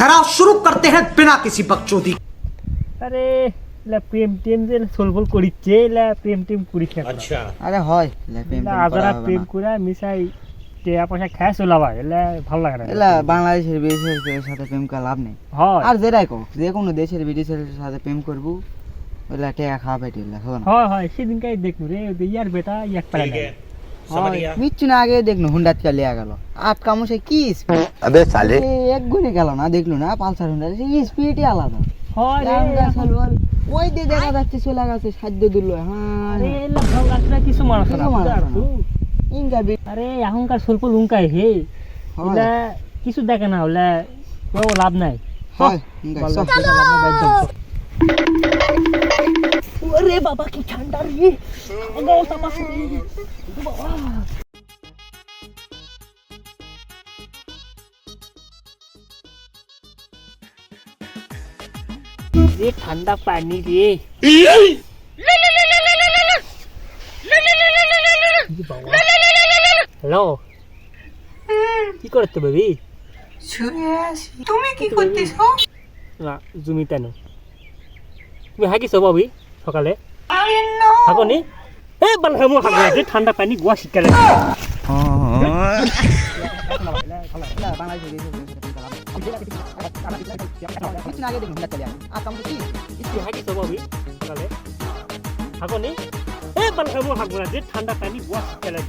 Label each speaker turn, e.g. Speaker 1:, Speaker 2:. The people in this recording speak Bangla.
Speaker 1: खराब शुरू करते हैं बिना किसी बकचोदी।
Speaker 2: আরে লা প্রেম টেম যে সলবল করিচ্ছে লা প্রেম টেম করিস না
Speaker 3: अच्छा
Speaker 4: আরে হয় লে প্রেম
Speaker 2: না
Speaker 4: টেম করা
Speaker 2: আজারা
Speaker 4: হবে
Speaker 2: প্রেম
Speaker 4: না।
Speaker 2: করে মিশাই টেয়া পয়সা খায় চলাবা এলা ভালো লাগে না
Speaker 4: এলা বাংলাদেশের বিদেশের সাথে প্রেম করে লাভ নেই।
Speaker 2: হয়
Speaker 4: আর যেটাই কো যে কোনো দেশের বিদেশের সাথে প্রেম করবো ওলা টাকা খাওয়া পেটে হবে না।
Speaker 2: হয় হয় সেদিনকাই দেখনু রে ওই ইয়ার বেটা ইয়াক পারে
Speaker 3: ठीक
Speaker 2: না
Speaker 3: है समझ गया
Speaker 4: মিচ্ছু না আগে দেখলো হুন্ডাত চলে গেল আট কামসে কি স্পিড
Speaker 5: अबे साले
Speaker 4: এক গুণে গেল না দেখলো না পালসার হুন্ডা সেই স্পিডই আলাদা।
Speaker 2: হয় রে
Speaker 4: আমরা চলবল ওই দিয়ে দেখা যাচ্ছে চলে গেছে সাধ্য দিল হ্যাঁ
Speaker 2: আরে এলা ভালো লাগছে না কিছু মানুষ না
Speaker 4: কিছু মানুষ না। ইনকা বি
Speaker 2: আরে এখনকার সলপল উঙ্কাই হে
Speaker 4: হয়
Speaker 2: এলা কিছু দেখে না ওলা কোনো লাভ নাই
Speaker 4: হয় ইনকা
Speaker 2: ভালো
Speaker 4: সব
Speaker 2: লাগছে।
Speaker 4: টাকা লাভ নেই একদম।
Speaker 2: ওরে বাবা কি ঠান্ডা রে অবস্থা পাশে বাবা রে ঠান্ডা পানি রে হ্যালো কি করতে বেবি
Speaker 6: তুমি কি করতেছো?
Speaker 2: না জুমিতে নো তুমি হাগিছো বাবি সকালে
Speaker 6: আরে নো
Speaker 2: হাগনি এ বাল হামু হাগনি যে ঠান্ডা পানি গোয়া শীতকালে
Speaker 4: না, বাংলাদেশের বিদেশের সাথে প্রেম করে লাভ নেই। মিচ্ছু না আগে দেখলো হুন্ডাত চলে গেল আট কামসে কি
Speaker 2: তুমি হাগিছো বাবি সকালে হাগনি এ বাল হামু হাগনি যে ঠান্ডা পানি গোয়া শীতকালে